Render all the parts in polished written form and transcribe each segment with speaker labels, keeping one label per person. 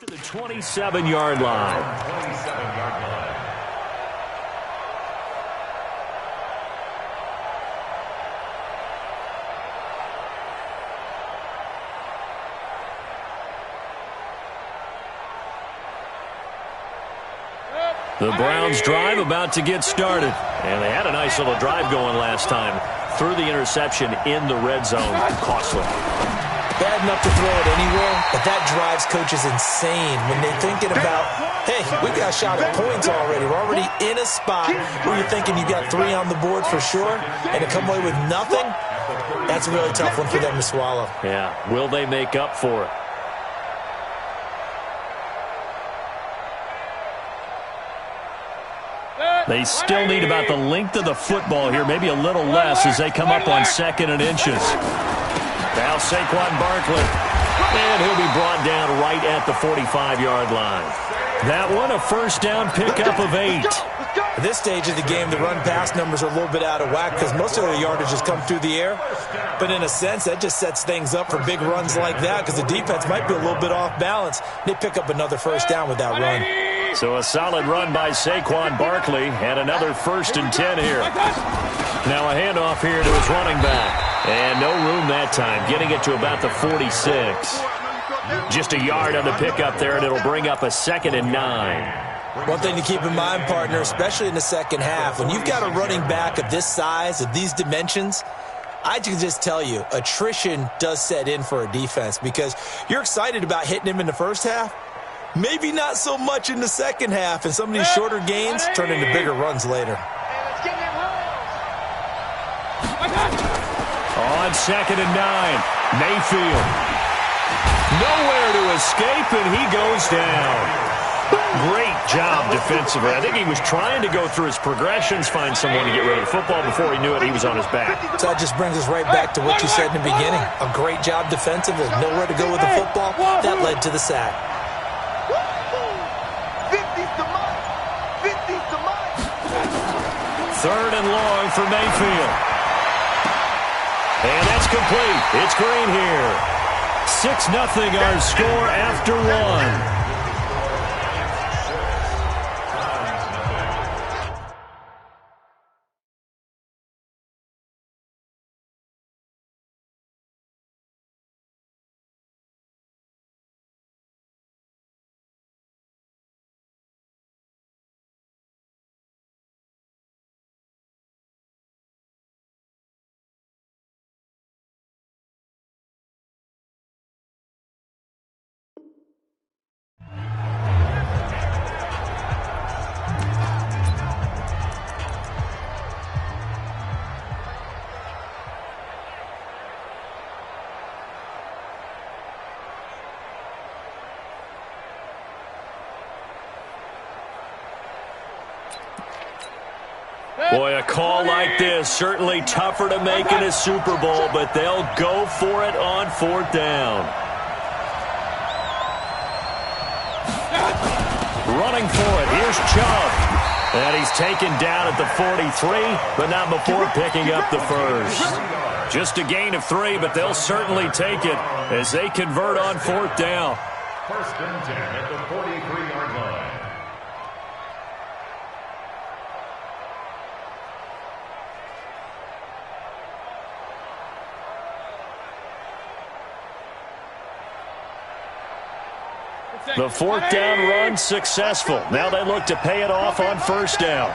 Speaker 1: To the 27-yard line. The Browns drive about to get started. And they had a nice little drive going last time. Threw the interception in the red zone. Costly.
Speaker 2: Bad enough to throw it anywhere, but that drives coaches insane when they're thinking about, hey, we've got a shot at points already. We're already in a spot where you're thinking you got 3 on the board for sure, and to come away with nothing, that's a really tough one for them to swallow.
Speaker 1: Yeah, will they make up for it? They still need about the length of the football here, maybe a little less as they come up on 2nd and inches. Now Saquon Barkley, and he'll be brought down right at the 45-yard line. That one, a first down pickup of 8.
Speaker 2: At this stage of the game, the run-pass numbers are a little bit out of whack because most of the yardage has come through the air. But in a sense, that just sets things up for big runs like that because the defense might be a little bit off balance. They pick up another first down with that run.
Speaker 1: So a solid run by Saquon Barkley and another 1st and 10 here. Now a handoff here to his running back. And no room that time, getting it to about the 46. Just a yard on the pickup there, and it'll bring up a 2nd and 9.
Speaker 2: One thing to keep in mind, partner, especially in the second half, when you've got a running back of this size, of these dimensions, I can just tell you, attrition does set in for a defense because you're excited about hitting him in the first half. Maybe not so much in the second half, and some of these shorter gains turn into bigger runs later.
Speaker 1: On 2nd and 9, Mayfield. Nowhere to escape, and he goes down. Great job defensively. I think he was trying to go through his progressions, find someone to get rid of the football. Before he knew it, he was on his back.
Speaker 2: So that just brings us right back to what you said in the beginning. A great job defensively. Nowhere to go with the football. That led to the sack.
Speaker 1: 3rd and long for Mayfield. And that's complete. It's Green here. 6-0 our score after 1. Boy, a call like this, certainly tougher to make in a Super Bowl, but they'll go for it on 4th down. Running for it, here's Chubb. And he's taken down at the 43, but not before picking up the 1st. Just a gain of 3, but they'll certainly take it as they convert on 4th down.
Speaker 3: 1st and 10 at the 43-yard line.
Speaker 1: The 4th down run successful. Now they look to pay it off on 1st down.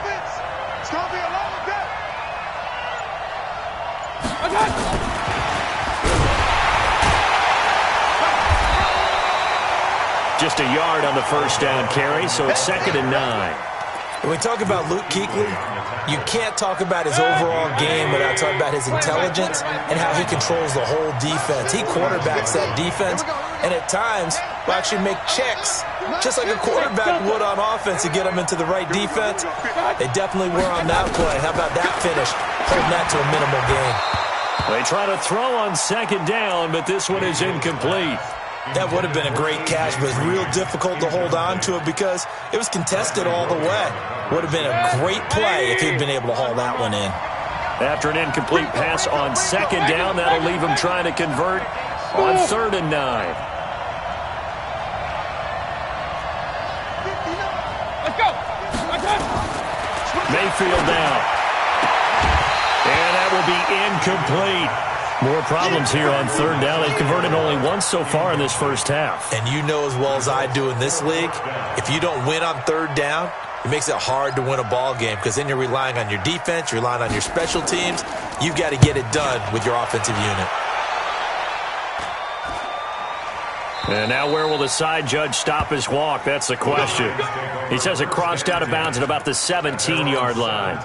Speaker 1: Just a yard on the 1st down carry, so it's 2nd and 9.
Speaker 2: When we talk about Luke Kuechly, you can't talk about his overall game without talking about his intelligence and how he controls the whole defense. He quarterbacks that defense, and at times will actually make checks, just like a quarterback would on offense to get them into the right defense. They definitely were on that play. How about that finish? Holding that to a minimal gain.
Speaker 1: They try to throw on 2nd down, but this one is incomplete.
Speaker 2: That would have been a great catch, but it's real difficult to hold on to it because it was contested all the way. Would have been a great play if he'd been able to haul that one in.
Speaker 1: After an incomplete pass on 2nd down, that'll leave him trying to convert on 3rd and 9. backfield now. And that will be incomplete. More problems here on third down. They've converted only once so far in this first half.
Speaker 2: And you know as well as I do in this league, if you don't win on third down, it makes it hard to win a ball game because then you're relying on your defense, you're relying on your special teams. You've got to get it done with your offensive unit.
Speaker 1: And now where will the side judge stop his walk? That's the question. He says it crossed out of bounds at about the 17-yard line.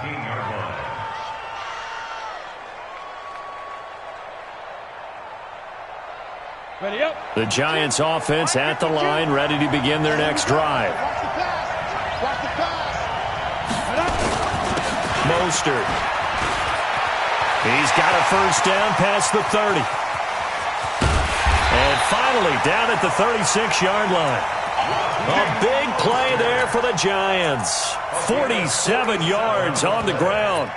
Speaker 4: Ready up.
Speaker 1: The Giants offense at the line, ready to begin their next drive. Mostert. He's got a first down past the 30. And finally down at the 36-yard line. A big play there for the Giants. 47 yards on the ground.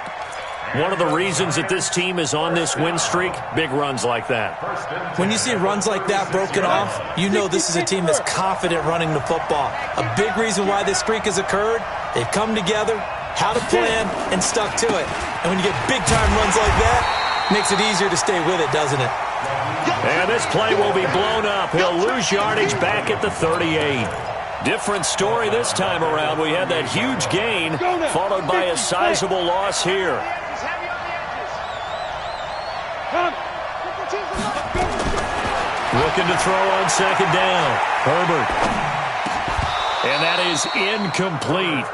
Speaker 1: One of the reasons that this team is on this win streak, big runs like that.
Speaker 2: When you see runs like that broken off, you know this is a team that's confident running the football. A big reason why this streak has occurred, they've come together, had a plan, and stuck to it. And when you get big-time runs like that, it makes it easier to stay with it, doesn't it?
Speaker 1: And this play will be blown up. He'll lose yardage back at the 38. Different story this time around. We had that huge gain, followed by a sizable loss here. Looking to throw on second down. Herbert. And that is incomplete.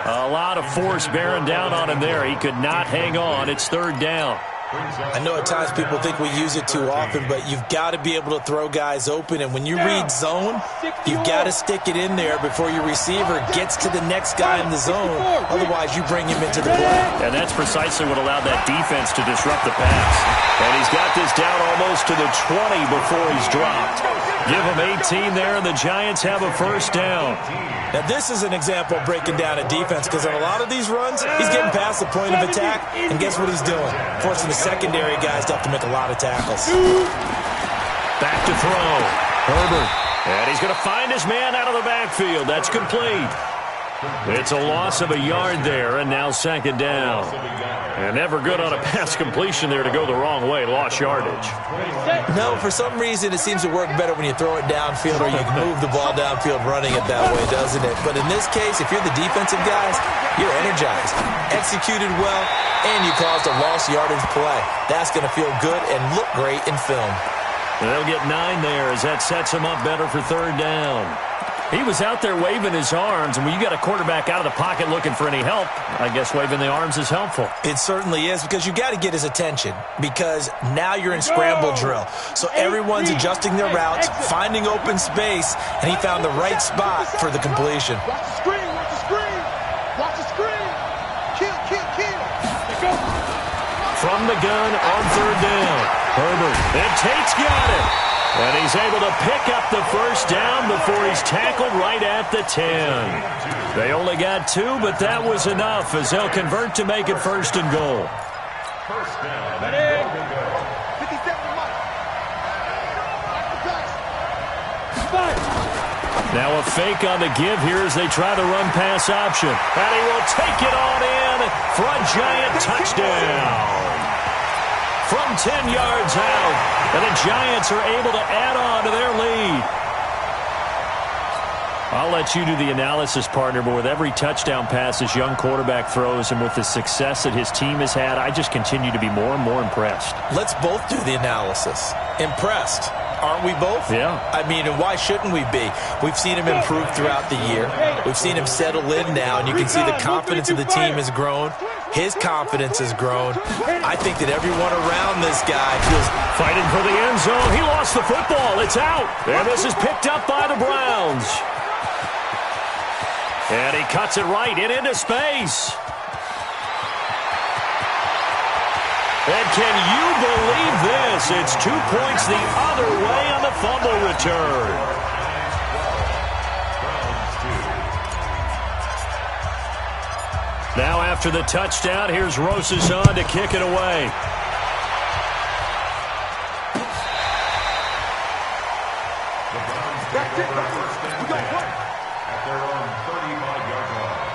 Speaker 1: A lot of force bearing down on him there. He could not hang on. It's third down.
Speaker 2: I know at times people think we use it too often, but you've got to be able to throw guys open. And when you read zone, you've got to stick it in there before your receiver gets to the next guy in the zone. Otherwise, you bring him into the play.
Speaker 1: And that's precisely what allowed that defense to disrupt the pass. And he's got this down almost to the 20 before he's dropped. Give him 18 there, and the Giants have a first down.
Speaker 2: Now, this is an example of breaking down a defense because on a lot of these runs, he's getting past the point of attack, and guess what he's doing? Forcing the secondary guys to have to make a lot of tackles.
Speaker 1: Back to throw. Herbert. And he's going to find his man out of the backfield. That's complete. It's a loss of a yard there, and now second down. And never good on a pass completion there to go the wrong way. Lost yardage.
Speaker 2: No, for some reason it seems to work better when you throw it downfield or you can move the ball downfield running it that way, doesn't it? But in this case, if you're the defensive guys, you're energized, executed well, and you caused a lost yardage play. That's going to feel good and look great in film.
Speaker 1: They'll get 9 there as that sets him up better for third down. He was out there waving his arms, and when you got a quarterback out of the pocket looking for any help, I guess waving the arms is helpful.
Speaker 2: It certainly is because you got to get his attention because now you're in scramble drill. So everyone's adjusting their routes, finding open space, and he found the right spot for the completion.
Speaker 4: Watch the screen, watch the screen. Watch the screen. Kill, kill, kill. Let's go.
Speaker 1: From the gun on third down. Herbert. And Tate's got it. And he's able to pick up the first down before he's tackled right at the 10. They only got 2, but that was enough as they'll convert to make it first and goal.
Speaker 3: First down.
Speaker 4: Ready? 57
Speaker 1: Now a fake on the give here as they try the run-pass option. And he will take it on in for a Giant touchdown. From 10 yards out, and the Giants are able to add on to their lead. I'll let you do the analysis, partner, but with every touchdown pass this young quarterback throws and with the success that his team has had, I just continue to be more and more impressed.
Speaker 2: Let's both do the analysis. Impressed. Aren't we both?
Speaker 1: Yeah.
Speaker 2: I mean, and why shouldn't we be? We've seen him improve throughout the year. We've seen him settle in now, and you can see the confidence of the team has grown. His confidence has grown. I think that everyone around this guy feels...
Speaker 1: Fighting for the end zone. He lost the football. It's out. And this is picked up by the Browns. And he cuts it right into space. And can you believe this? It's 2 points the other way on the fumble return. Now after the touchdown, here's Rosas on to kick it away.
Speaker 3: First and 10 at their own 35-yard line.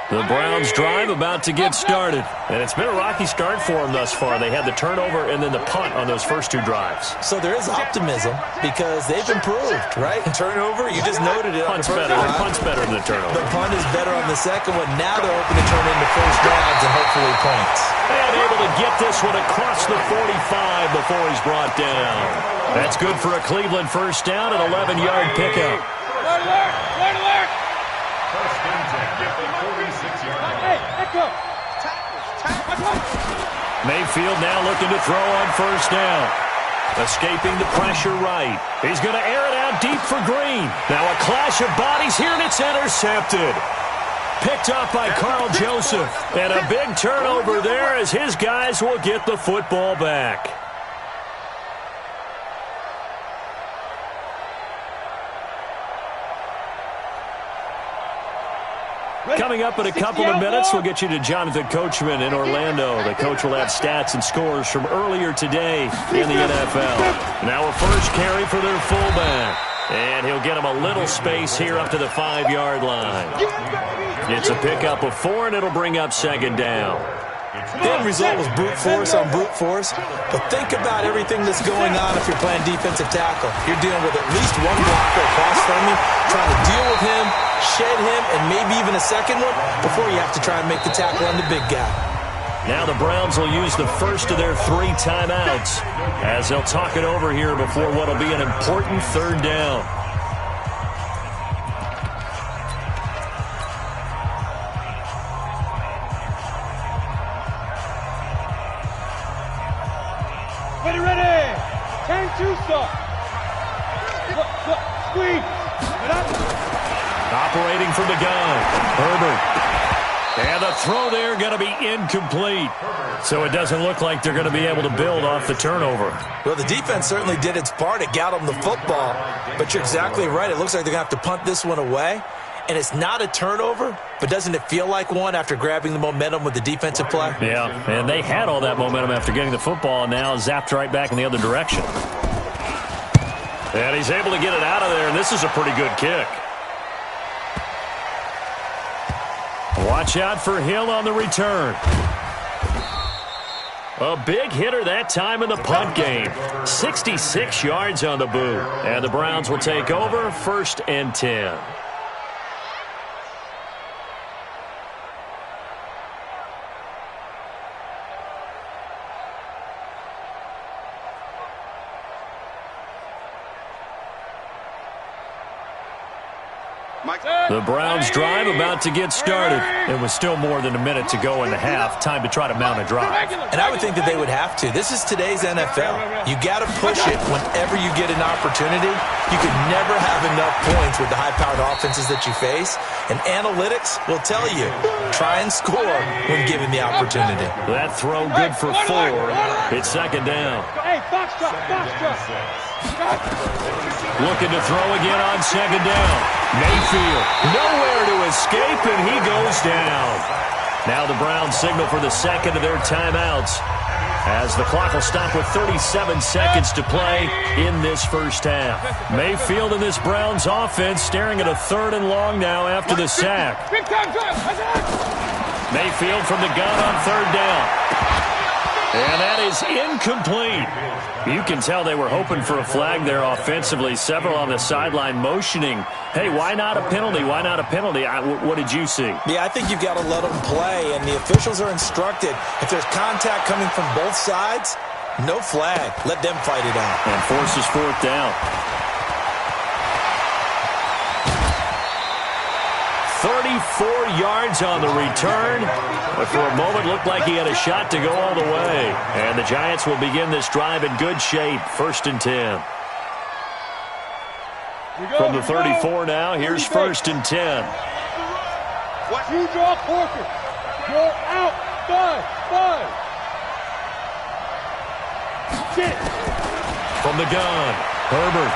Speaker 1: The Browns drive about to get started. And it's been a rocky start for them thus far. They had the turnover and then the punt on those first two drives.
Speaker 2: So there is optimism because they've improved, right? Turnover, you just noted it.
Speaker 1: Punt's better. Punt's better than the turnover.
Speaker 2: The punt is better on the second one. Now they're hoping to turn into first downs and hopefully points.
Speaker 1: And able to get this one across the 45 before he's brought down. That's good for a Cleveland first down, an 11-yard pickup.
Speaker 3: First and 10 at the 46-yard line.
Speaker 4: Hey, let's go.
Speaker 1: Mayfield now looking to throw on first down. Escaping the pressure right. He's going to air it out deep for Green. Now a clash of bodies here, and it's intercepted. Picked up by Carl Joseph. And a big turnover there as his guys will get the football back. Coming up in a couple of minutes, we'll get you to Jonathan Coachman in Orlando. The coach will have stats and scores from earlier today in the NFL. Now a first carry for their fullback. And he'll get him a little space here up to the 5-yard line. It's a pickup of 4, and it'll bring up second down.
Speaker 2: The end result was brute force on brute force. But think about everything that's going on if you're playing defensive tackle. You're dealing with at least one blocker across from you, trying to deal with him, shed him, and maybe even a second one before you have to try and make the tackle on the big guy.
Speaker 1: Now the Browns will use the first of their 3 timeouts as they'll talk it over here before what will be an important third down.
Speaker 4: Ready. 10-2 stop. Squeeze.
Speaker 1: Operating from the gun, Herbert. And the throw there going to be incomplete. So it doesn't look like they're going to be able to build off the turnover.
Speaker 2: Well, the defense certainly did its part. It got them the football. But you're exactly right. It looks like they're going to have to punt this one away. And it's not a turnover, but doesn't it feel like one after grabbing the momentum with the defensive play?
Speaker 1: Yeah, and they had all that momentum after getting the football and now zapped right back in the other direction. And he's able to get it out of there, and this is a pretty good kick. Watch out for Hill on the return. A big hitter that time in the punt game. 66 yards on the boot. And the Browns will take over, first and 10. The Browns drive about to get started. It was still more than a minute to go in the half. Time to try to mount a drive.
Speaker 2: And I would think that they would have to. This is today's NFL. You got to push it whenever you get an opportunity. You could never have enough points with the high-powered offenses that you face. And analytics will tell you, try and score when given the opportunity.
Speaker 1: That throw good for 4. It's second down.
Speaker 4: Hey, box drop.
Speaker 1: Looking to throw again on second down. Mayfield nowhere to escape, and he goes down. Now the Browns signal for the second of their timeouts as the clock will stop with 37 seconds to play in this first half. Mayfield and this Browns offense staring at a 3rd and long now after the sack. Mayfield from the gun on 3rd down. And that is incomplete. You can tell they were hoping for a flag there offensively. Several on the sideline motioning. Hey, why not a penalty? Why not a penalty? What did you see?
Speaker 2: Yeah, I think you've got to let them play, and the officials are instructed. If there's contact coming from both sides, no flag. Let them fight it out.
Speaker 1: And forces 4th down. 34 yards on the return, but for a moment looked like he had a shot to go all the way. And the Giants will begin this drive in good shape, first and 10. From the 34 now, here's first and 10.
Speaker 4: What you draw Corker? You're out. 5.
Speaker 1: From the gun, Herbert.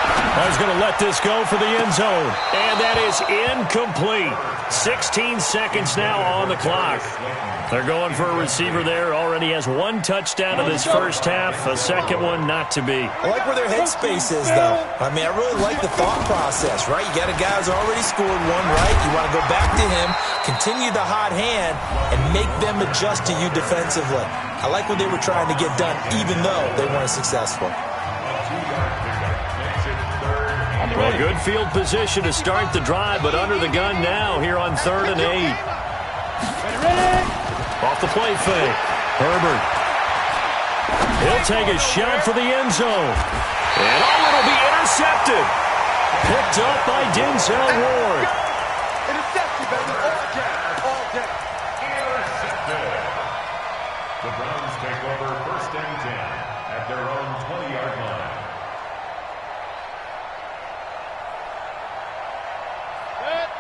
Speaker 1: He's going to let this go for the end zone. And that is incomplete. 16 seconds now on the clock. They're going for a receiver there. Already has one touchdown in this first half. A second one not to be.
Speaker 2: I like where their headspace is, though. I mean, I really like the thought process, right? You got a guy who's already scored one, right? You want to go back to him, continue the hot hand, and make them adjust to you defensively. I like what they were trying to get done, even though they weren't successful.
Speaker 1: Well, good field position to start the drive, but under the gun now here on 3rd and 8. Off the play fake. Herbert. He'll take a shot for the end zone. And it'll be intercepted. Picked up by Denzel Ward.
Speaker 4: Intercepted, baby. All day.
Speaker 3: Intercepted. The Browns take over 1st and 10 at their own 20-yard line.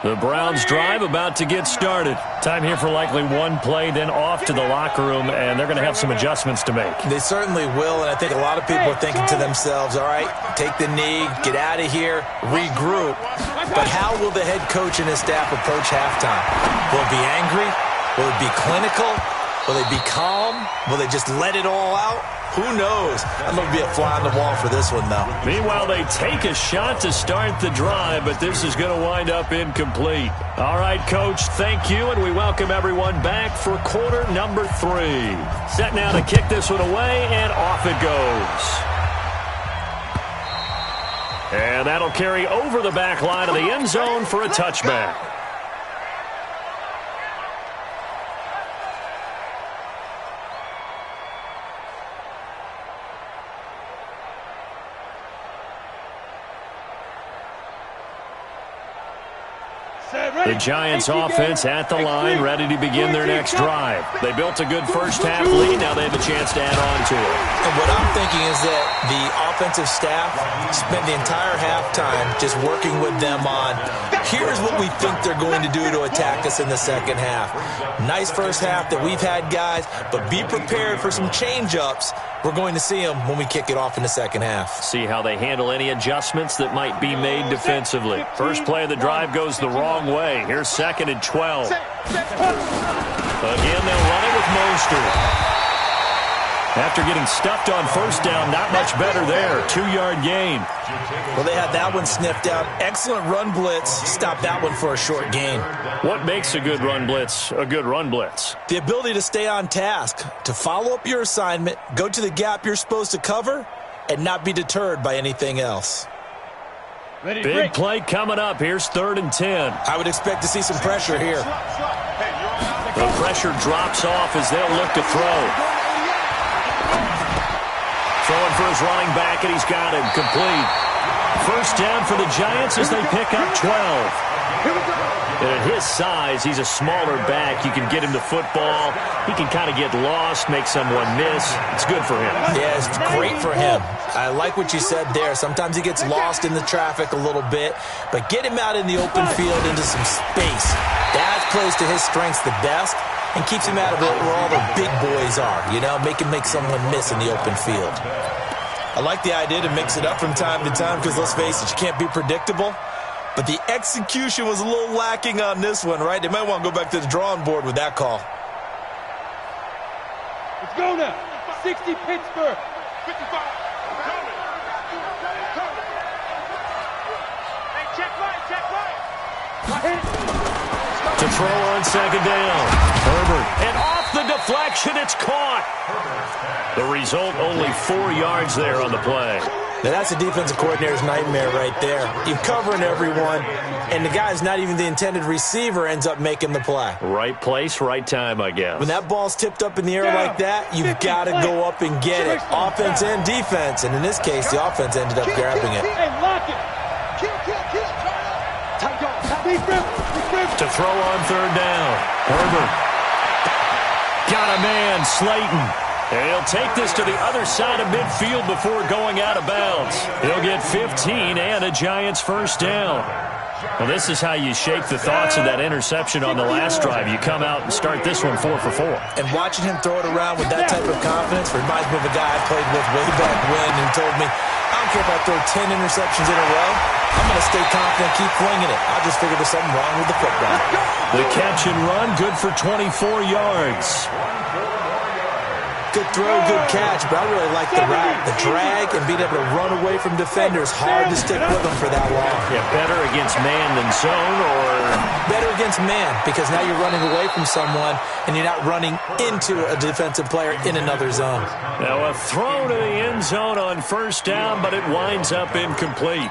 Speaker 1: The Browns drive about to get started. Time here for likely one play, then off to the locker room, and they're going to have some adjustments to make.
Speaker 2: They certainly will, and I think a lot of people are thinking to themselves, all right, take the knee, get out of here, regroup. But how will the head coach and his staff approach halftime? Will it be angry? Will it be clinical? Will they be calm? Will they just let it all out? Who knows? I'm going to be a fly on the wall for this one, though.
Speaker 1: Meanwhile, they take a shot to start the drive, but this is going to wind up incomplete. All right, Coach, thank you, and we welcome everyone back for quarter number 3. Set now to kick this one away, and off it goes. And that'll carry over the back line of the end zone for a touchback. The Giants offense at the line, ready to begin their next drive. They built a good first half lead. Now they have a chance to add on to it.
Speaker 2: And what I'm thinking is that the offensive staff spent the entire halftime just working with them on, here's what we think they're going to do to attack us in the second half. Nice first half that we've had, guys, but be prepared for some change-ups. We're going to see them when we kick it off in the second half.
Speaker 1: See how they handle any adjustments that might be made defensively. First play of the drive goes the wrong way. Here's 2nd and 12. Again, they'll run it with Mostert. After getting stuffed on first down, not much better there. 2-yard gain.
Speaker 2: Well, they had that one sniffed out. Excellent run blitz. Stop that one for a short gain.
Speaker 1: What makes a good run blitz a good run blitz?
Speaker 2: The ability to stay on task, to follow up your assignment, go to the gap you're supposed to cover, and not be deterred by anything else.
Speaker 1: Big play coming up. Here's 3rd and 10.
Speaker 2: I would expect to see some pressure here.
Speaker 1: The pressure drops off as they'll look to throw. Throwing for his running back, and he's got him complete. First down for the Giants as they pick up 12. And at his size, he's a smaller back. You can get him to football. He can kind of get lost, make someone miss. It's good for him.
Speaker 2: Yeah, it's great for him. I like what you said there. Sometimes he gets lost in the traffic a little bit, but get him out in the open field into some space. That plays to his strengths the best and keeps him out of where all the big boys are, you know, make him make someone miss in the open field. I like the idea to mix it up from time to time because, let's face it, you can't be predictable. But the execution was a little lacking on this one, right? They might want to go back to the drawing board with that call.
Speaker 4: Let's go now. 60 Pittsburgh. 55. Hey, check right.
Speaker 1: To throw on 2nd down. Herbert. And off the deflection, it's caught. The result, only 4 yards there on the play.
Speaker 2: Now, that's a defensive coordinator's nightmare right there. You're covering everyone, and the guy's not even the intended receiver ends up making the play.
Speaker 1: Right place, right time, I guess.
Speaker 2: When that ball's tipped up in the air like that, you've got to go up and get it. Offense and defense, and in this case, the offense ended up grabbing it.
Speaker 4: Hey, lock it. Kill.
Speaker 1: To throw on 3rd down. Herbert. Got a man, Slayton. And he'll take this to the other side of midfield before going out of bounds. He'll get 15 and a Giants first down. Well, this is how you shake the thoughts of that interception on the last drive. You come out and start this one 4 for 4.
Speaker 2: And watching him throw it around with that type of confidence reminds me of a guy I played with way back when who told me, I don't care if I throw 10 interceptions in a row. I'm going to stay confident, keep flinging it. I just figured there's something wrong with the football.
Speaker 1: The catch and run, good for 24 yards.
Speaker 2: Good throw, good catch, but I really like the route. The drag and being able to run away from defenders, hard to stick with them for that long.
Speaker 1: Yeah, better against man than zone, or?
Speaker 2: Better against man, because now you're running away from someone and you're not running into a defensive player in another zone.
Speaker 1: Now a throw to the end zone on first down, but it winds up incomplete.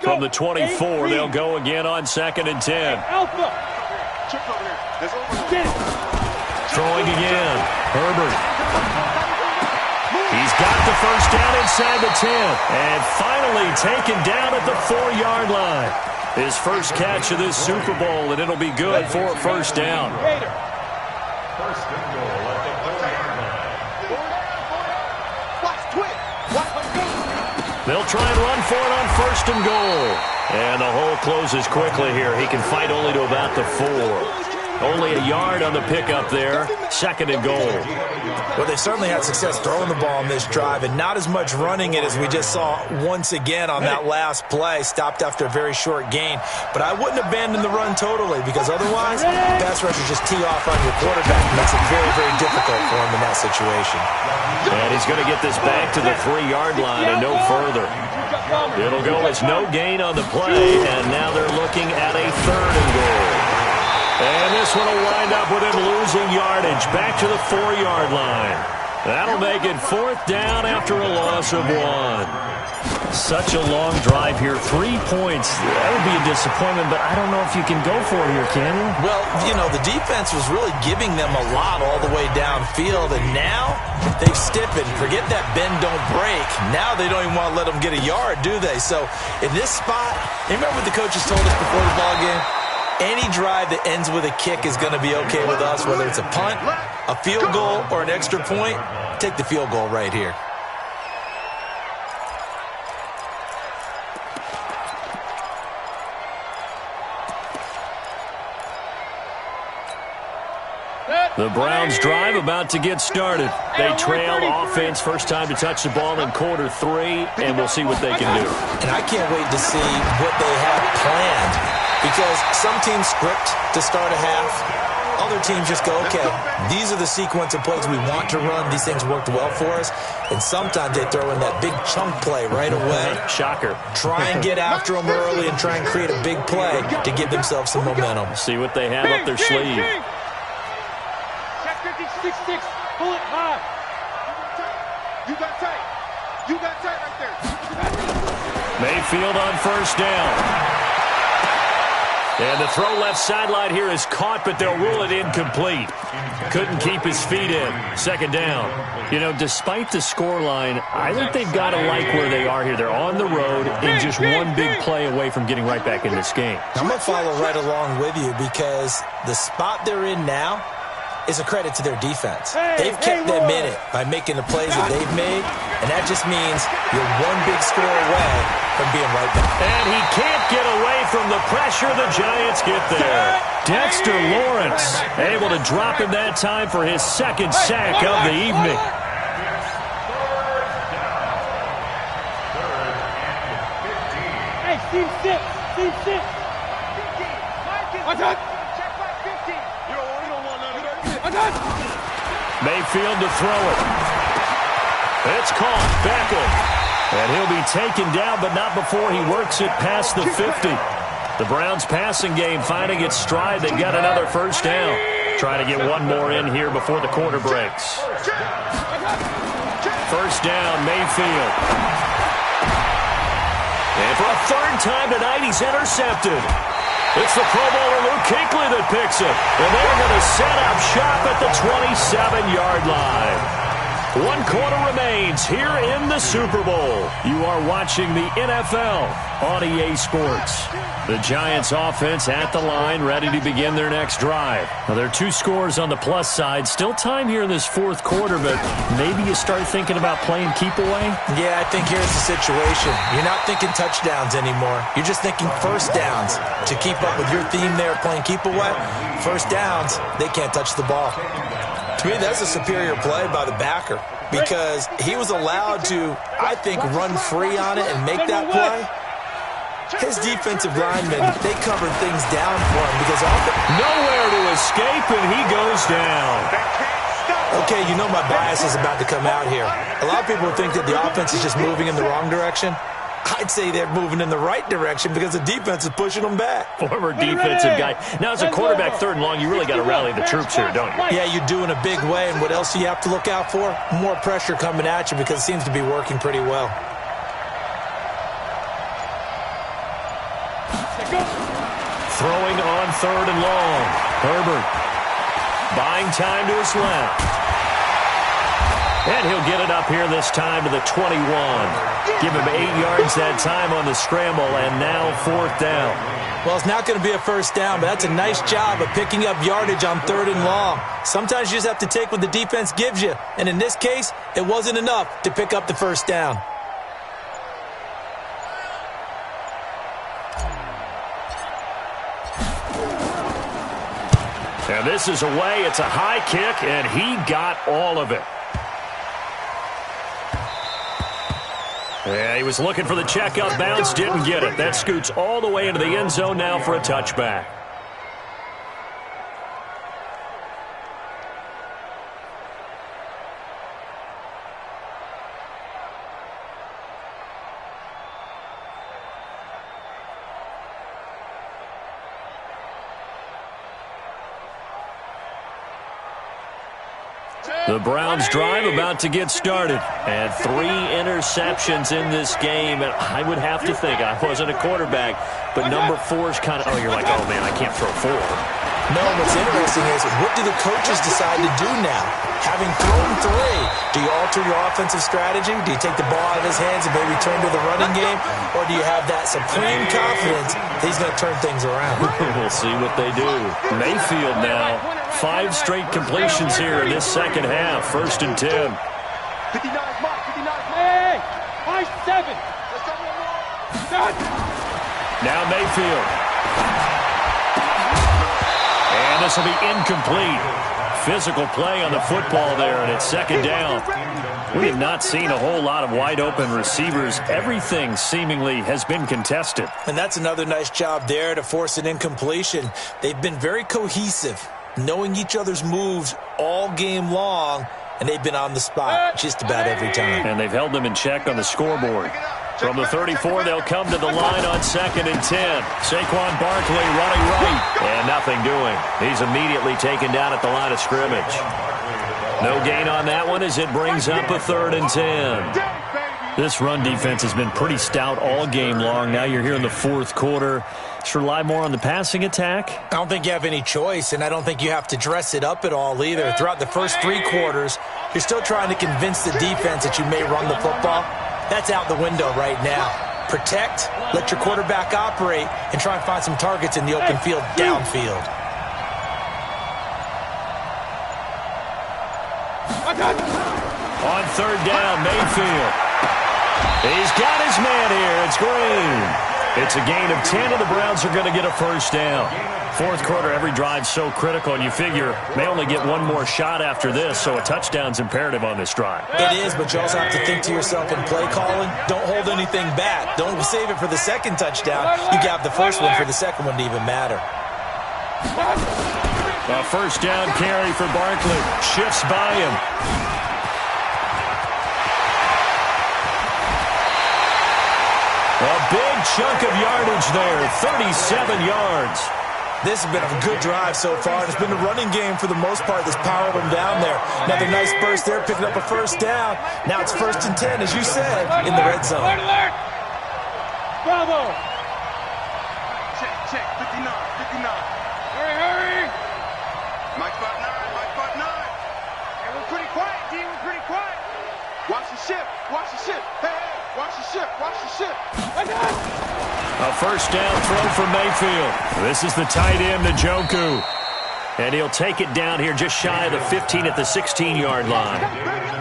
Speaker 1: From the 24, they'll go again on 2nd and 10.
Speaker 4: Alpha.
Speaker 1: Throwing again. Herbert. He's got the first down inside the 10. And finally taken down at the 4-yard line. His first catch of this Super Bowl, and it'll be good for a first down.
Speaker 3: First and goal at the 4-yard line.
Speaker 4: Watch twit.
Speaker 1: They'll try and run for it on 1st and goal. And the hole closes quickly here. He can fight only to about the 4. Only a yard on the pickup there. 2nd and goal.
Speaker 2: Well, they certainly had success throwing the ball on this drive, and not as much running it as we just saw once again on that last play. Stopped after a very short gain. But I wouldn't abandon the run totally, because otherwise, pass rushers just tee off on your quarterback. It makes it very, very difficult for him in that situation.
Speaker 1: And he's going to get this back to the 3-yard line and no further. It'll go as no gain on the play, and now they're looking at a 3rd and goal. And this one will wind up with him losing yardage back to the 4-yard line. That'll make it 4th down after a loss of 1. Such a long drive here. 3 points. That would be a disappointment, but I don't know if you can go for it here, can you?
Speaker 2: Well, you know, the defense was really giving them a lot all the way downfield, and now they've stiffened. Forget that bend, don't break. Now they don't even want to let them get a yard, do they? So in this spot, you remember what the coaches told us before the ball game? Any drive that ends with a kick is going to be okay with us, whether it's a punt, a field goal, or an extra point. Take the field goal right here.
Speaker 1: The Browns drive about to get started. They trail offense, first time to touch the ball in quarter 3, and we'll see what they can do.
Speaker 2: And I can't wait to see what they have planned, because some teams script to start a half. Other teams just go, okay, these are the sequence of plays we want to run. These things worked well for us. And sometimes they throw in that big chunk play right away.
Speaker 1: Shocker.
Speaker 2: Try and get after them early and try and create a big play to give themselves some momentum.
Speaker 1: See what they have up their sleeve.
Speaker 4: 6-6, pull it high. You got tight. You got tight right there.
Speaker 1: Mayfield on first down. And the throw left sideline here is caught, but they'll rule it incomplete. Couldn't keep his feet in. 2nd down. You know, despite the scoreline, I think they've got to like where they are here. They're on the road and just one big play away from getting right back in this game.
Speaker 2: I'm going to follow right along with you, because the spot they're in now is a credit to their defense. They've kept them in it by making the plays that they've made, and that just means you're one big score away from being right back.
Speaker 1: And he can't get away from the pressure. The Giants get there. Dexter Lawrence able to drop him that time for his 2nd sack of the evening.
Speaker 4: Hey, team 6. Team 6. What's up?
Speaker 1: Mayfield to throw it. It's caught. Beckham. And he'll be taken down, but not before he works it past the 50. The Browns passing game finding its stride. They've got another first down. Trying to get one more in here before the quarter breaks. First down, Mayfield. And for a 3rd time tonight, he's intercepted. It's the Pro Bowler Luke Kuechly that picks it. And they're going to set up shop at the 27-yard line. 1 quarter remains here in the Super Bowl. You are watching the NFL on EA Sports. The Giants offense at the line, ready to begin their next drive. Now, there are 2 scores on the plus side. Still time here in this 4th quarter, but maybe you start thinking about playing keep away?
Speaker 2: Yeah, I think here's the situation. You're not thinking touchdowns anymore. You're just thinking first downs. To keep up with your theme there, playing keep away, first downs, they can't touch the ball. To me, that's a superior play by the backer because he was allowed to, I think, run free on it and make that play. His defensive linemen, they covered things down for him because
Speaker 1: nowhere to escape, and he goes down.
Speaker 2: Okay, you know my bias is about to come out here. A lot of people think that the offense is just moving in the wrong direction. I'd say they're moving in the right direction because the defense is pushing them back.
Speaker 1: Former defensive guy. Now, as a quarterback 3rd and long, you really got to rally the troops here, don't you?
Speaker 2: Yeah, you do in a big way. And what else do you have to look out for? More pressure coming at you because it seems to be working pretty well.
Speaker 1: Throwing on 3rd and long. Herbert buying time to his left. And he'll get it up here this time to the 21. Give him 8 yards that time on the scramble, and now 4th down.
Speaker 2: Well, it's not going to be a first down, but that's a nice job of picking up yardage on 3rd and long. Sometimes you just have to take what the defense gives you, and in this case, it wasn't enough to pick up the first down.
Speaker 1: And this is away. It's a high kick, and he got all of it. Yeah, he was looking for the check-up bounce, didn't get it. That scoots all the way into the end zone now for a touchback. The Browns drive about to get started. And 3 interceptions in this game. And I would have to think, I wasn't a quarterback, but number 4 is kind of, you're like, oh, man, I can't throw 4.
Speaker 2: No, what's interesting is, what do the coaches decide to do now? Having thrown 3, do you alter your offensive strategy? Do you take the ball out of his hands and maybe turn to the running game? Or do you have that supreme confidence that he's going to turn things around?
Speaker 1: We'll see what they do. Mayfield now, 5 straight completions here in this second half. 1st and 10.
Speaker 4: 59 mark, 59. Hey, 5-7.
Speaker 1: Now Mayfield. And this will be incomplete. Physical play on the football there, and it's 2nd down. We have not seen a whole lot of wide-open receivers. Everything seemingly has been contested.
Speaker 2: And that's another nice job there to force an incompletion. They've been very cohesive, knowing each other's moves all game long, and they've been on the spot just about every time.
Speaker 1: And they've held them in check on the scoreboard. From the 34, they'll come to the line on 2nd and 10. Saquon Barkley running right, and nothing doing. He's immediately taken down at the line of scrimmage. No gain on that one as it brings up a 3rd and 10. This run defense has been pretty stout all game long. Now you're here in the 4th quarter. Should rely more on the passing attack?
Speaker 2: I don't think you have any choice, and I don't think you have to dress it up at all either. Throughout the first 3 quarters, you're still trying to convince the defense that you may run the football. That's out the window right now. Protect, let your quarterback operate, and try and find some targets in the open field downfield.
Speaker 1: On 3rd down, Mayfield. He's got his man here. It's Green. It's a gain of 10, and the Browns are going to get a 1st down. 4th quarter, every drive's so critical, and you figure may only get one more shot after this, so a touchdown's imperative on this drive.
Speaker 2: It is, but you also have to think to yourself in play calling, don't hold anything back. Don't save it for the 2nd touchdown. You got the 1st one for the 2nd one to even matter.
Speaker 1: A 1st down carry for Barkley. Shifts by him. A big chunk of yardage there, 37 yards.
Speaker 2: This has been a good drive so far. It's been a running game for the most part that's powered them down there. Another nice burst there, picking up a 1st down. Now it's 1st and 10, as you said, in the red zone.
Speaker 4: Alert! Bravo! Check, 59. Hurry! Mike 5-9. Hey, we're pretty quiet, D. We're pretty quiet. ship. Watch the ship. Hey, watch the ship. Watch the ship.
Speaker 1: A first down throw for Mayfield. This is the tight end, Njoku. And he'll take it down here just shy of the 15 at the 16-yard line.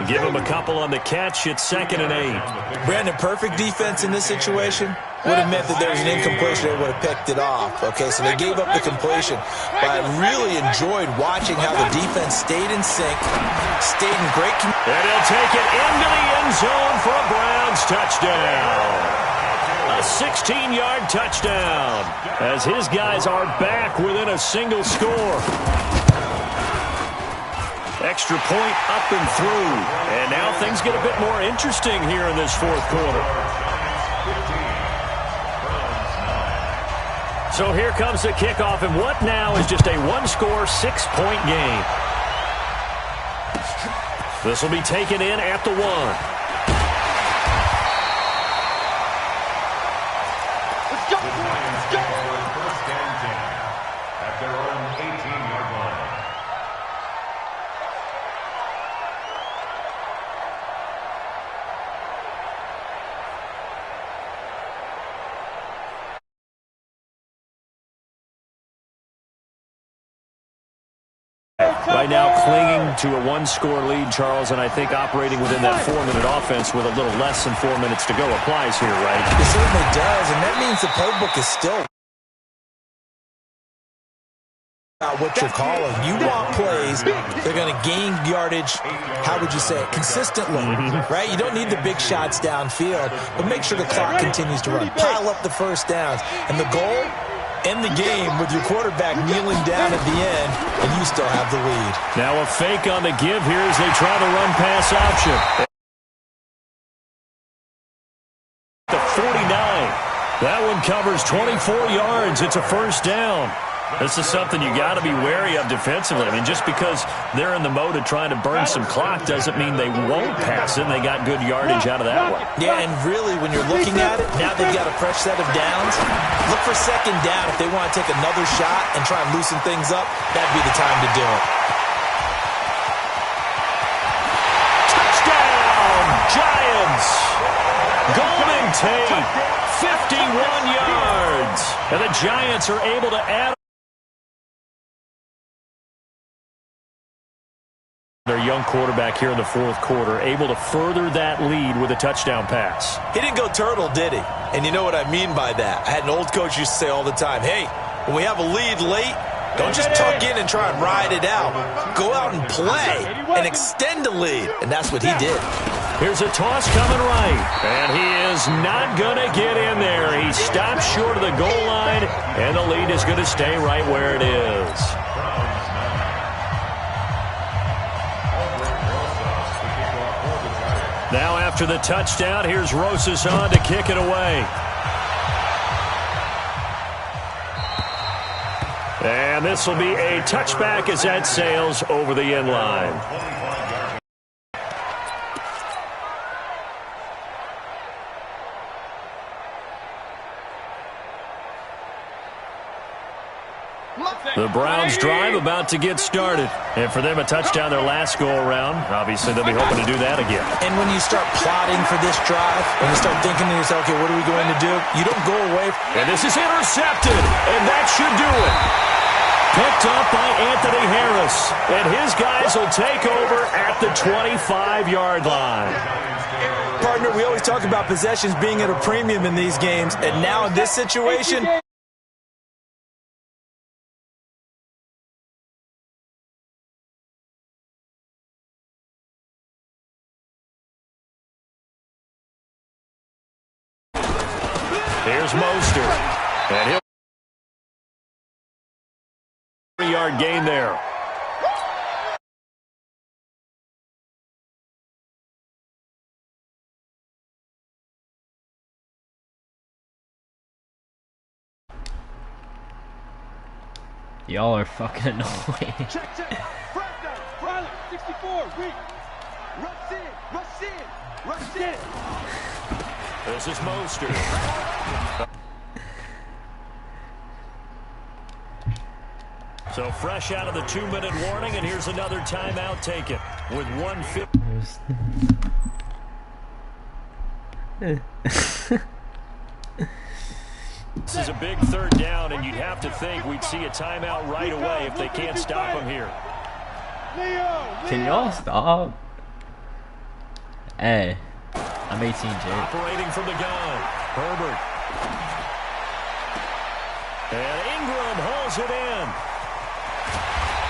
Speaker 1: Give him a couple on the catch. It's 2nd and 8.
Speaker 2: Brandon, perfect defense in this situation would have meant that there was an incompletion. They would have picked it off. Okay, so they gave up the completion. But I really enjoyed watching how the defense stayed in sync, stayed in great control.
Speaker 1: And he'll take it into the end zone for a Browns touchdown. A 16-yard touchdown as his guys are back within a single score. Extra point up and through. And now things get a bit more interesting here in this fourth quarter. So here comes the kickoff, and what now is just a one-score, 6-point game. This will be taken in at the 1. Right now clinging to a one-score lead, Charles, and I think operating within that 4-minute offense with a little less than 4 minutes to go applies here, right?
Speaker 2: It certainly does, and that means the playbook is still about what you're calling. You want plays, they're going to gain yardage, how would you say it, consistently, right? You don't need the big shots downfield, but make sure the clock continues to run. Pile up the first downs, and the goal, end the game with your quarterback kneeling down at the end, and you still have the lead.
Speaker 1: Now a fake on the give here as they try the run-pass option. The 49. That one covers 24 yards. It's a first down. This is something you got to be wary of defensively. I mean, just because they're in the mode of trying to burn some clock doesn't mean they won't pass it, and they got good yardage out of that one.
Speaker 2: Yeah, and really, when you're looking at it, now they've got a fresh set of downs. Look for second down if they want to take another shot and try and loosen things up. That'd be the time to do it.
Speaker 1: Touchdown, Giants! Golden Tate, 51 yards. And the Giants are able to add their young quarterback here in the fourth quarter, able to further that lead with a touchdown pass.
Speaker 2: He didn't go turtle, did he? And you know what I mean by that. I had an old coach used to say all the time, hey, when we have a lead late, don't just tuck in and try and ride it out. Go out and play and extend the lead. And that's what he did.
Speaker 1: Here's a toss coming right. And he is not going to get in there. He stops short of the goal line, and the lead is going to stay right where it is. Now after the touchdown, here's Rosas on to kick it away. And this will be a touchback as that sails over the end line. The Browns drive about to get started. And for them, a touchdown their last go-around. Obviously, they'll be hoping to do that again.
Speaker 2: And when you start plotting for this drive, when you start thinking to yourself, okay, what are we going to do? You don't go away.
Speaker 1: And this is intercepted, and that should do it. Picked up by Anthony Harris. And his guys will take over at the 25-yard line.
Speaker 2: Partner, we always talk about possessions being at a premium in these games. And now in this situation,
Speaker 1: here's Mostert. And he'll 3-yard gain there.
Speaker 5: Y'all are fucking annoying.
Speaker 4: Check. Front 64. Read. Rush in.
Speaker 1: This is Mostert. So fresh out of the 2-minute warning, and here's another timeout taken with 1:50. This is a big third down, and you'd have to think we'd see a timeout right away if they can't stop him here.
Speaker 5: Can y'all stop? Hey, I'm 18, Jake.
Speaker 1: Operating from the gun, Herbert. And Ingram hauls it in.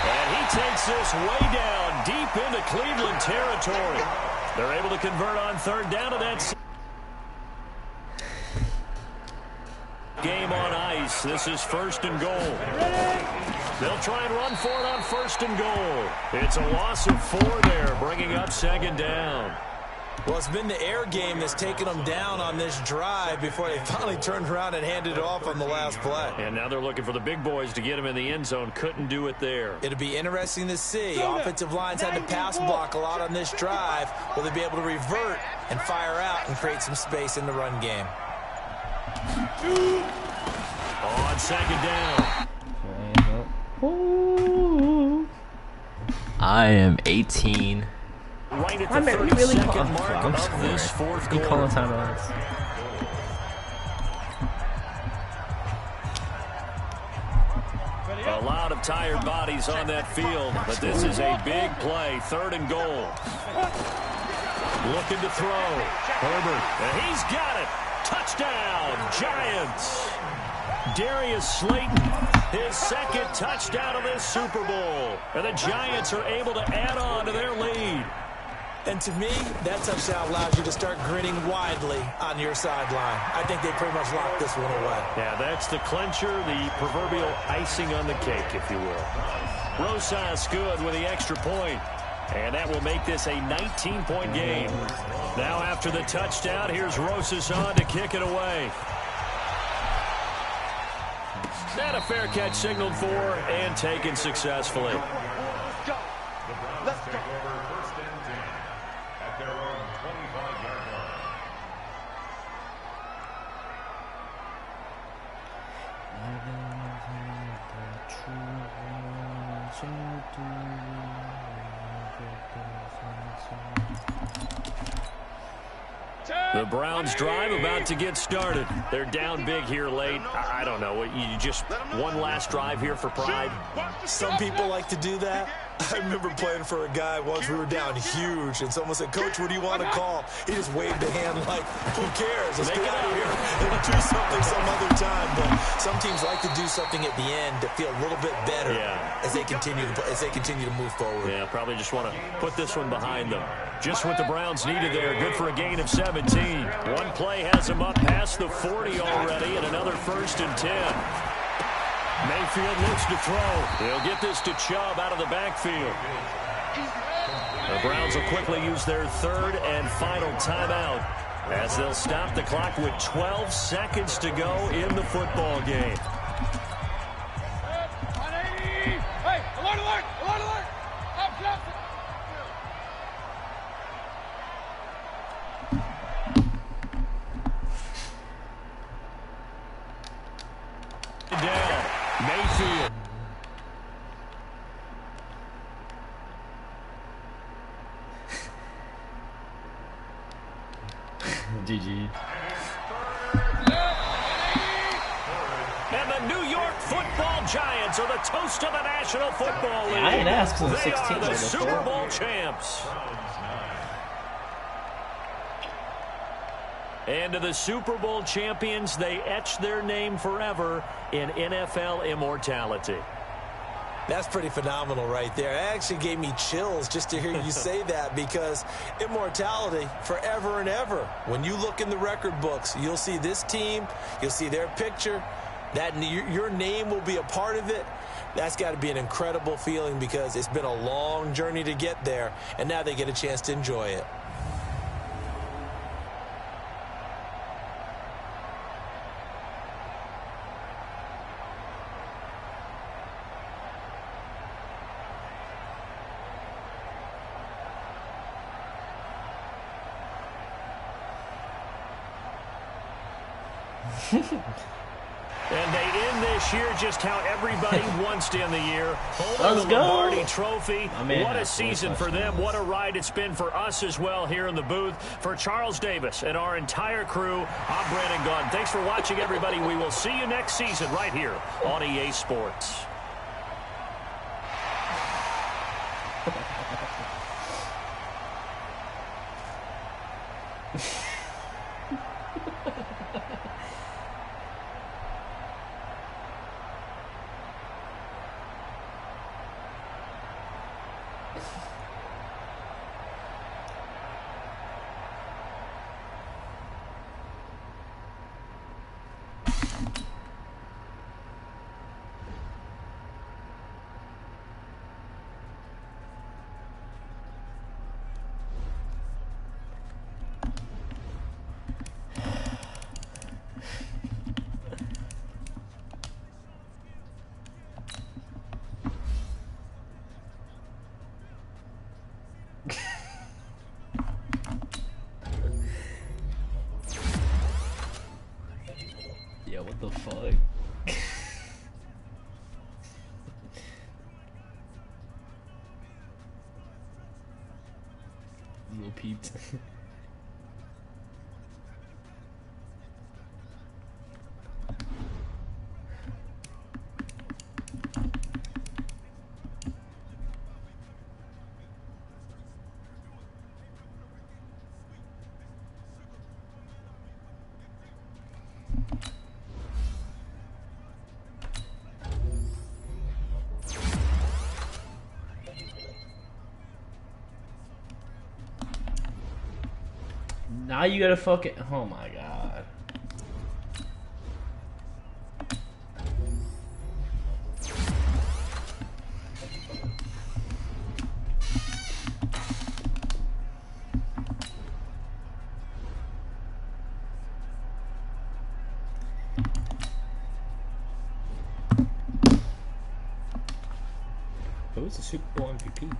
Speaker 1: And he takes this way down, deep into Cleveland territory. They're able to convert on third down, and that's game on ice. This is first and goal. They'll try and run for it on first and goal. It's a loss of 4 there, bringing up second down.
Speaker 2: Well, it's been the air game that's taken them down on this drive before they finally turned around and handed it off on the last play.
Speaker 1: And now they're looking for the big boys to get him in the end zone. Couldn't do it there.
Speaker 2: It'll be interesting to see. Offensive lines had to pass block a lot on this drive. Will they be able to revert and fire out and create some space in the run game?
Speaker 1: On second down.
Speaker 5: I am 18.
Speaker 1: Right at the 30-second mark of this fourth quarter.
Speaker 5: Calling timeouts.
Speaker 1: A lot of tired bodies on that field, but this is a big play. Third and goal. Looking to throw. Herbert, and he's got it. Touchdown, Giants. Darius Slayton, his second touchdown of this Super Bowl. And the Giants are able to add on to their lead.
Speaker 2: And to me, that touchdown allows you to start grinning widely on your sideline. I think they pretty much locked this one away.
Speaker 1: Yeah, that's the clincher, the proverbial icing on the cake, if you will. Rosas good with the extra point. And that will make this a 19-point game. Now after the touchdown, here's Rosas on to kick it away. And a fair catch signaled for and taken successfully.
Speaker 3: Let's go. First and 10 at their own 25-yard line.
Speaker 1: The Browns drive about to get started. They're down big here late. I don't know. You just one last drive here for pride?
Speaker 2: Some people like to do that. I remember playing for a guy once. We were down huge, and someone said, "Coach, what do you want to call?" He just waved a hand like, "Who cares? Let's get out of here and do something some other time." But some teams like to do something at the end to feel a little bit better as they continue to move forward.
Speaker 1: Yeah, probably just want to put this one behind them. Just what the Browns needed there. Good for a gain of 17. One play has them up past the 40 already, and another first and 10. Mayfield looks to throw. They'll get this to Chubb out of the backfield. The Browns will quickly use their third and final timeout as they'll stop the clock with 12 seconds to go in the football game.
Speaker 4: Hey, alert, alert, alert, alert.
Speaker 1: Down. Mayfield.
Speaker 5: GG.
Speaker 1: And the New York Football Giants are the toast of the National Football League.
Speaker 5: I ain't asked for the
Speaker 1: They
Speaker 5: 16
Speaker 1: are the Super Bowl champs. And to the Super Bowl champions, they etch their name forever in NFL immortality.
Speaker 2: That's pretty phenomenal right there. It actually gave me chills just to hear you say that, because immortality forever and ever. When you look in the record books, you'll see this team, you'll see their picture, that your name will be a part of it. That's got to be an incredible feeling, because it's been a long journey to get there, and now they get a chance to enjoy it.
Speaker 1: And they end this year just how everybody wants to end the year. Holding
Speaker 5: Let's
Speaker 1: the
Speaker 5: go.
Speaker 1: Lombardi Trophy. What a
Speaker 5: has
Speaker 1: season for them. What a ride it's been for us as well here in the booth. For Charles Davis and our entire crew, I'm Brandon Gaudin. Thanks for watching, everybody. We will see you next season right here on EA Sports.
Speaker 5: Yeah, what the fuck? Little peeps. Now you gotta fucking. Oh my god. Who's the Super Bowl MVP?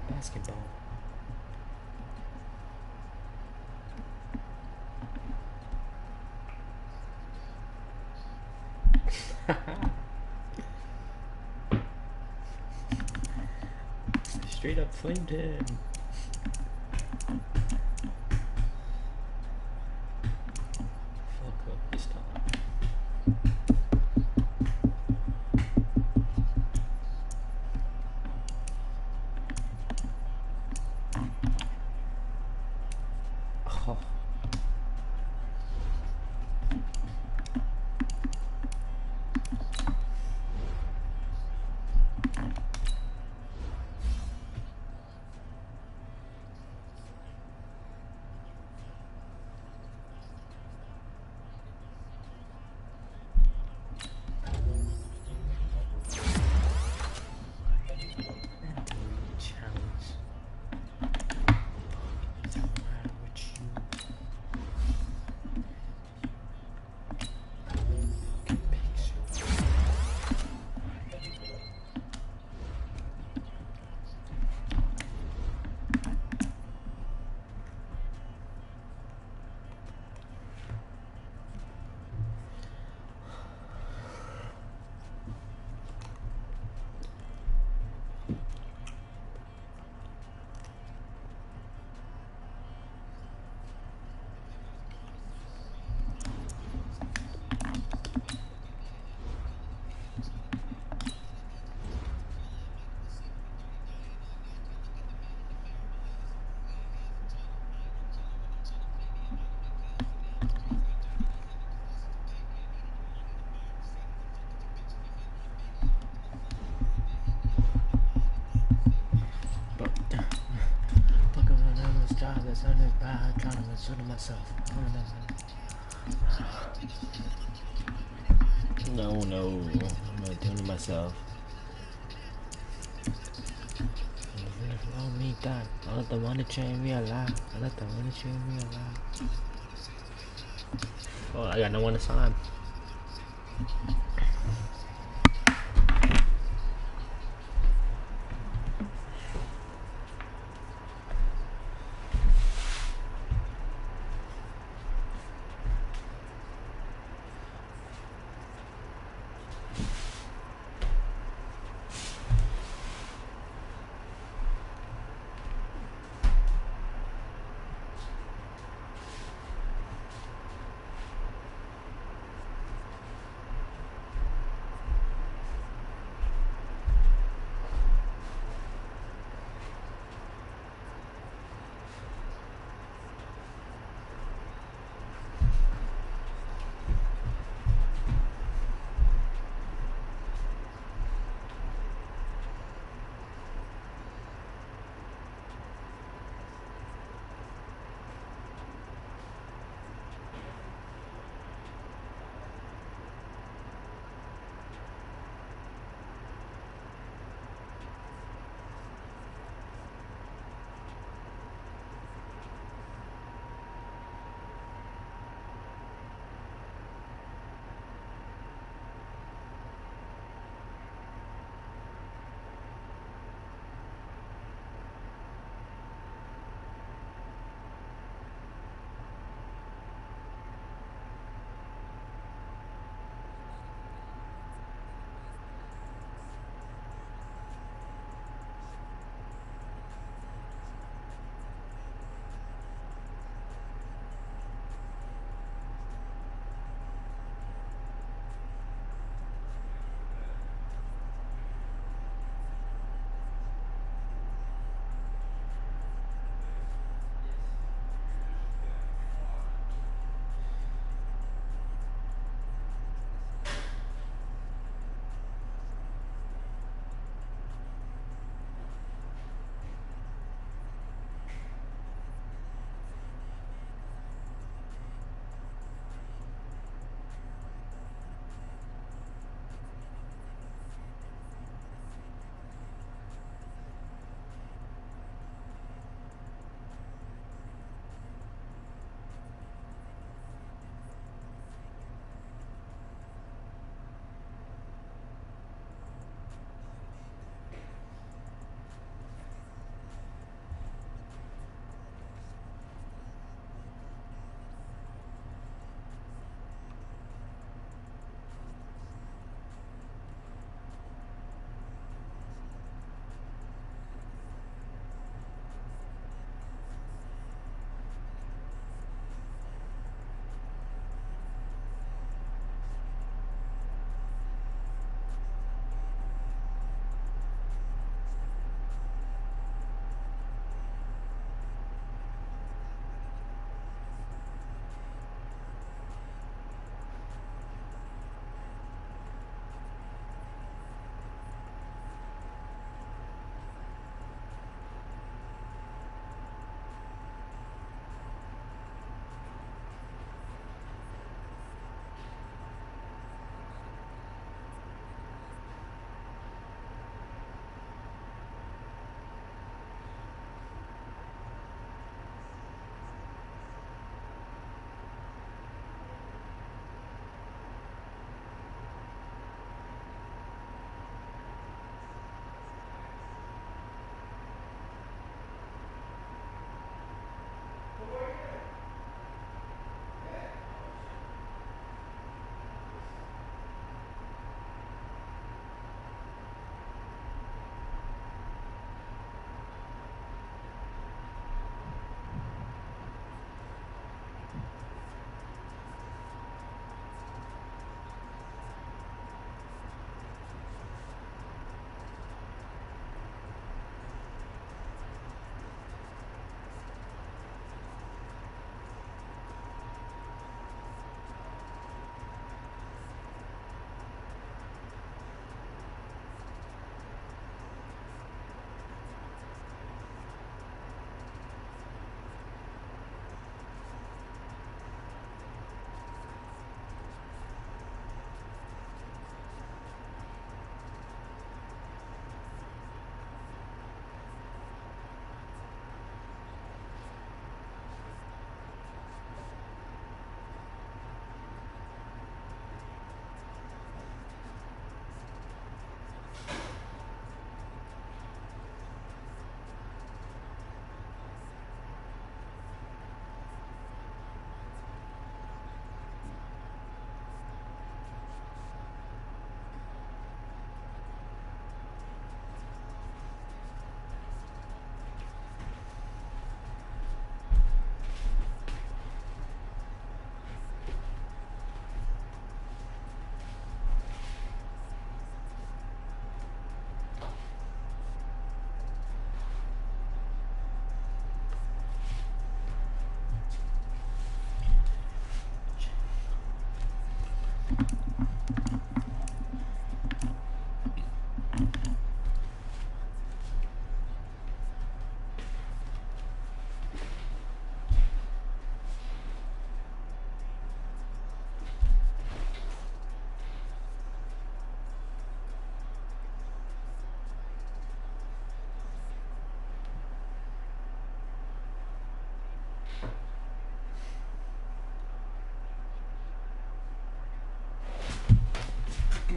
Speaker 5: Basketball. Straight up flamed him. Fuck up this time. it's only bad. Trying to sort of myself. No, I'm not doing it myself. I don't need that. I let the money change me alive. Oh, I got no one to sign.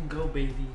Speaker 5: Go, baby.